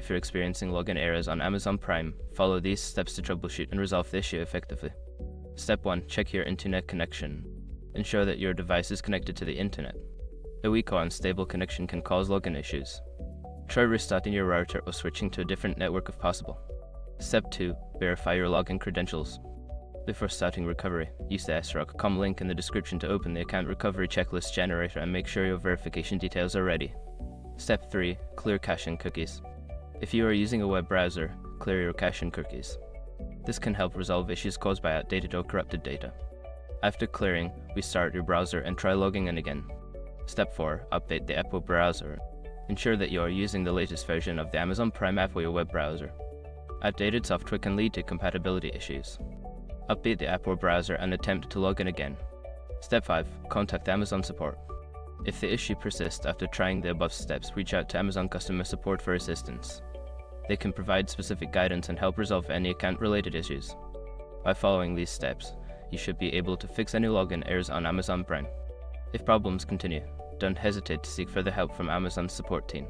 If you're experiencing login errors on Amazon Prime, follow these steps to troubleshoot and resolve the issue effectively. Step 1. Check your internet connection. Ensure that your device is connected to the internet. A weak or unstable connection can cause login issues. Try restarting your router or switching to a different network if possible. Step 2. Verify your login credentials. Before starting recovery, use the sroc.com link in the description to open the account recovery checklist generator and make sure your verification details are ready. Step 3. Clear cache and cookies. If you are using a web browser, clear your cache and cookies. This can help resolve issues caused by outdated or corrupted data. After clearing, restart your browser and try logging in again. Step 4. Update the Apple browser. Ensure that you are using the latest version of the Amazon Prime app for your web browser. Outdated software can lead to compatibility issues. Update the app or browser and attempt to log in again. Step 5. Contact Amazon support. If the issue persists after trying the above steps, reach out to Amazon customer support for assistance. They can provide specific guidance and help resolve any account-related issues. By following these steps, you should be able to fix any login errors on Amazon Prime. If problems continue, don't hesitate to seek further help from Amazon's support team.